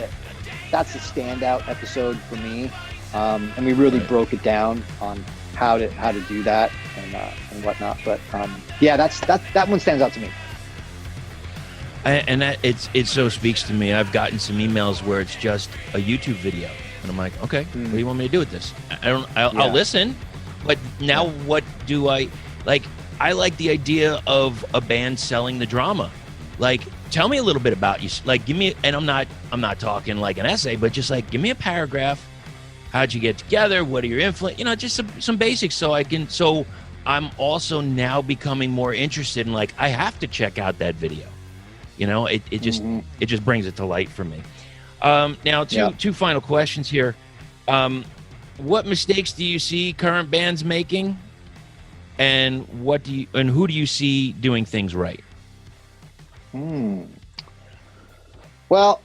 that's a standout episode for me, and we really broke it down on how to do that and whatnot. But that one stands out to me. And that it so speaks to me. I've gotten some emails where it's just a YouTube video, and I'm like, okay, what do you want me to do with this? I'll listen, but now what do I like? I like the idea of a band selling the drama. Like, tell me a little bit about you. Like, give me, and I'm not talking like an essay, but just like, give me a paragraph. How'd you get together? What are your influence? Just some basics so I'm also now becoming more interested in, like, I have to check out that video. It just brings it to light for me. Now, two final questions here. What mistakes do you see current bands making? And who do you see doing things right? Well,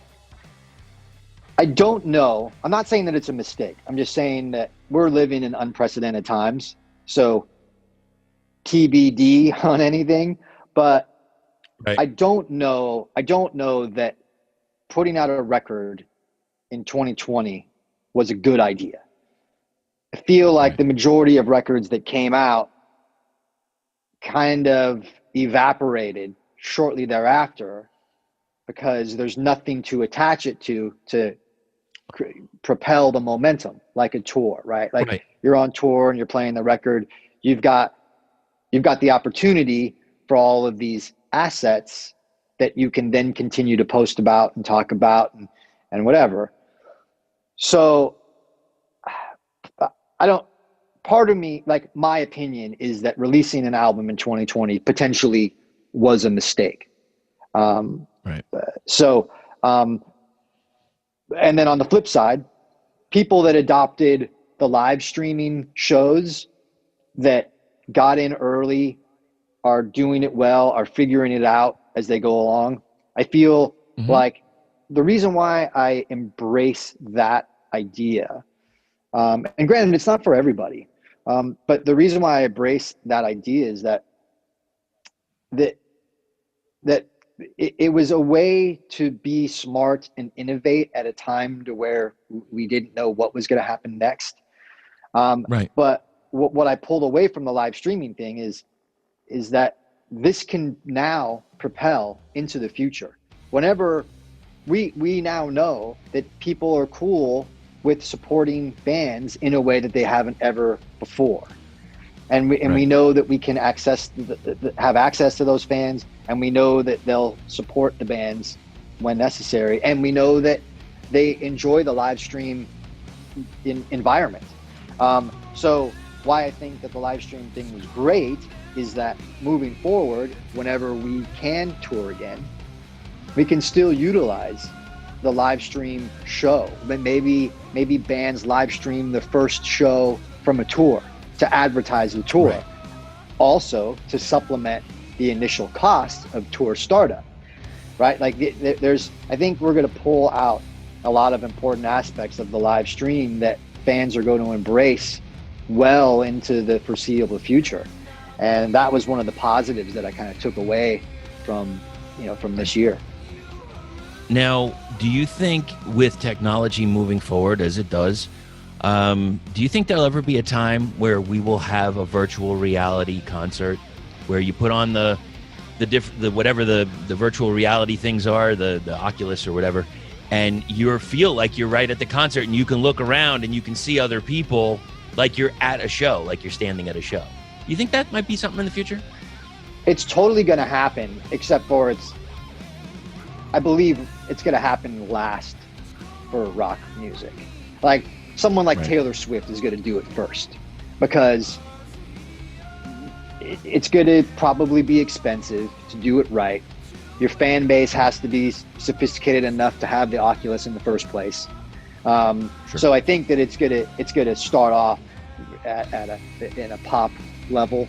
I don't know. I'm not saying that it's a mistake. I'm just saying that we're living in unprecedented times. So TBD on anything, but right. I don't know that putting out a record in 2020 was a good idea. I feel like the majority of records that came out kind of evaporated shortly thereafter because there's nothing to attach it to propel the momentum, like a tour, right? Like you're on tour and you're playing the record, you've got the opportunity for all of these assets that you can then continue to post about and talk about and whatever. So part of me, like, my opinion is that releasing an album in 2020 potentially was a mistake. So, and then on the flip side, people that adopted the live streaming shows that got in early are doing it well, are figuring it out as they go along. I feel like the reason why I embrace that idea, and granted, it's not for everybody, but the reason why I embrace that idea is that it was a way to be smart and innovate at a time to where we didn't know what was going to happen next. But what I pulled away from the live streaming thing is that this can now propel into the future. Whenever we now know that people are cool with supporting bands in a way that they haven't ever before. And we know that we can have access to those fans, and we know that they'll support the bands when necessary, and we know that they enjoy the live stream environment. So why I think that the live stream thing was great is that moving forward, whenever we can tour again, we can still utilize the live stream show. But maybe bands live stream the first show from a tour to advertise the tour, also to supplement the initial cost of tour startup, right? Like I think we're going to pull out a lot of important aspects of the live stream that fans are going to embrace well into the foreseeable future. And that was one of the positives that I kind of took away from this year. Now, do you think with technology moving forward as it does, do you think there'll ever be a time where we will have a virtual reality concert where you put on the whatever the virtual reality things are, the Oculus or whatever, and you feel like you're right at the concert and you can look around and you can see other people like you're at a show, like you're standing at a show? You think that might be something in the future? It's totally going to happen, except for I believe it's going to happen last for rock music. Like someone like Taylor Swift is going to do it first, because it's going to probably be expensive to do it right. Your fan base has to be sophisticated enough to have the Oculus in the first place. So I think that it's going to start off in a pop level,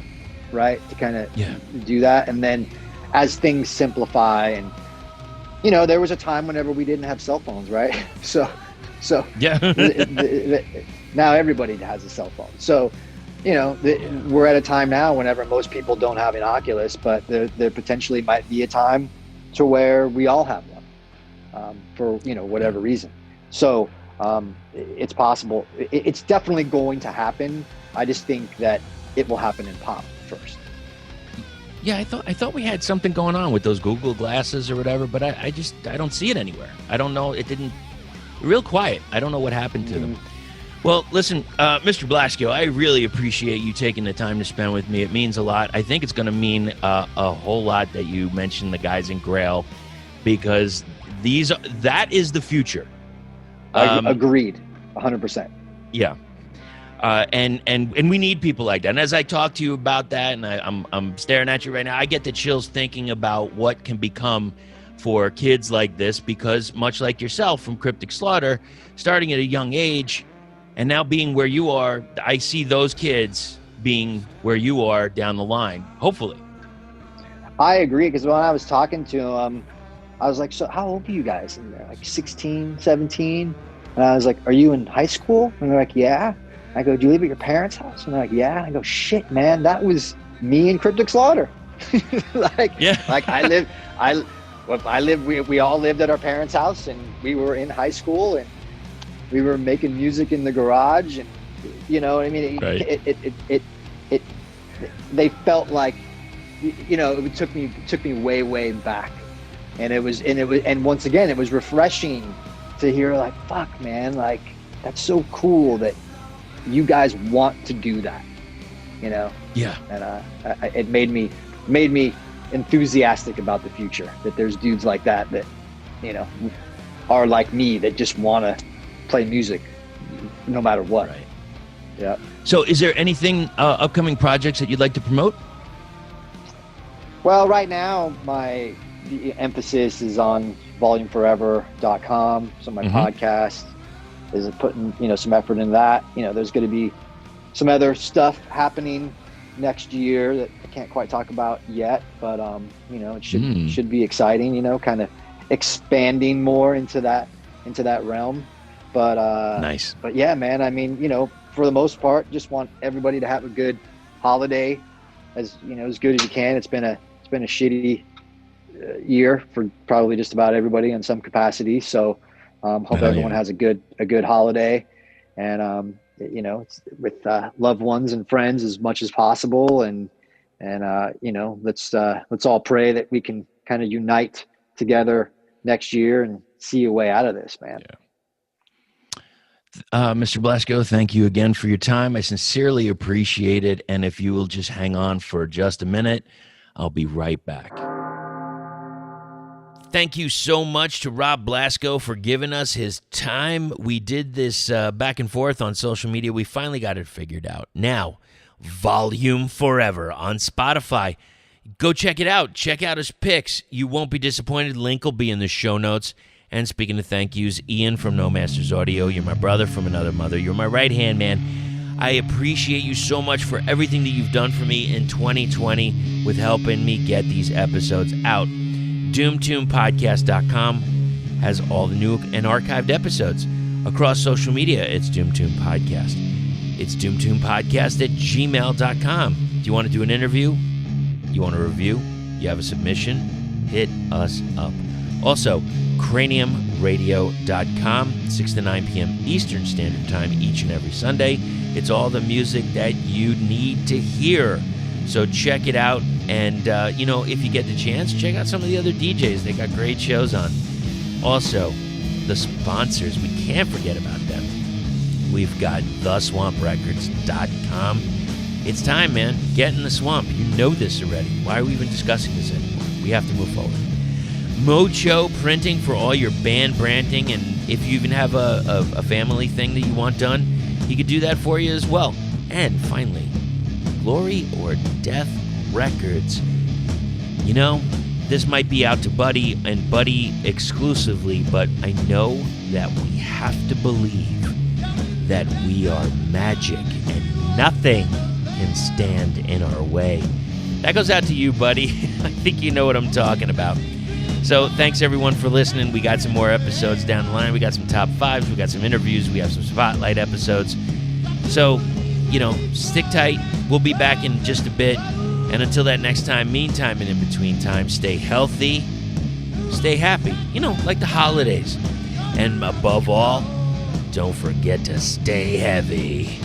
right? To kind of do that, and then as things simplify, and there was a time whenever we didn't have cell phones, right? So now everybody has a cell phone. So we're at a time now whenever most people don't have an Oculus, but there potentially might be a time to where we all have one for whatever reason. So it's possible. It's definitely going to happen. I just think that it will happen in pop first. Yeah, I thought we had something going on with those Google glasses or whatever, but I don't see it anywhere. I don't know. It didn't. Real quiet. I don't know what happened to them. Well, listen, Mr. Blasko, I really appreciate you taking the time to spend with me. It means a lot. I think it's going to mean a whole lot that you mentioned the guys in Grail. because that is the future. Agreed, 100%. Yeah. And we need people like that. And as I talk to you about that, and I'm staring at you right now, I get the chills thinking about what can become for kids like this, because much like yourself from Cryptic Slaughter, starting at a young age and now being where you are, I see those kids being where you are down the line, hopefully. I agree, because when I was talking to them, I was like, so how old are you guys? And they're like 16, 17. And I was like, are you in high school? And they're like, yeah. I go, do you live at your parents' house? And they're like, yeah. I go, shit, man, that was me and Cryptic Slaughter. We all lived at our parents' house, and we were in high school, and we were making music in the garage, and you know what I mean? They felt like, you know, it took me way back. And once again, it was refreshing to hear, like, fuck, man, like, that's so cool that you guys want to do that, you know? Yeah. And it made me enthusiastic about the future, that there's dudes like that, you know, are like me, that just want to play music no matter what. Right. Yeah. So is there anything, upcoming projects that you'd like to promote? Well, right now, the emphasis is on volumeforever.com. So my podcast is putting, you know, some effort in that. You know, there's going to be some other stuff happening next year that I can't quite talk about yet, but you know, it should be exciting, you know, kind of expanding more into that realm. But nice. But yeah, man, I mean, you know, for the most part, just want everybody to have a good holiday, as you know, as good as you can. It's been a shitty year for probably just about everybody in some capacity. So hope everyone has a good holiday, and you know, it's with loved ones and friends as much as possible, and you know, let's all pray that we can kind of unite together next year and see a way out of this, man. Yeah. Mr. Blasko, thank you again for your time. I sincerely appreciate it. And if you will just hang on for just a minute, I'll be right back. Thank you so much to Rob Blasko for giving us his time. We did this back and forth on social media. We finally got it figured out. Now, Volume Forever on Spotify. Go check it out. Check out his picks. You won't be disappointed. Link will be in the show notes. And speaking of thank yous, Ian from No Masters Audio, you're my brother from another mother. You're my right-hand man. I appreciate you so much for everything that you've done for me in 2020 with helping me get these episodes out. doomtombpodcast.com has all the new and archived episodes. Across social media, it's Doomtomb Podcast. It's doomtombpodcast@gmail.com. Do you want to do an interview? You want a review? You have a submission? Hit us up. Also, craniumradio.com, 6 to 9 p.m. Eastern Standard Time each and every Sunday. It's all the music that you need to hear. So check it out. And, you know, if you get the chance, check out some of the other DJs. They got great shows on. Also, the sponsors, we can't forget about them. We've got theswamprecords.com. It's time, man. Get in the swamp. You know this already. Why are we even discussing this anymore? We have to move forward. Mucho Printing for all your band branding, and if you even have a family thing that you want done, he could do that for you as well. And finally, Glory or Death Records. You know, this might be out to Buddy and Buddy exclusively, but I know that we have to believe that we are magic and nothing can stand in our way. That goes out to you, buddy. I think you know what I'm talking about. So thanks, everyone, for listening. We got some more episodes down the line. We got some top fives. We got some interviews. We have some spotlight episodes. So, you know, stick tight. We'll be back in just a bit. And until that next time, meantime and in between time, stay healthy, stay happy, you know, like the holidays. And above all, don't forget to stay heavy.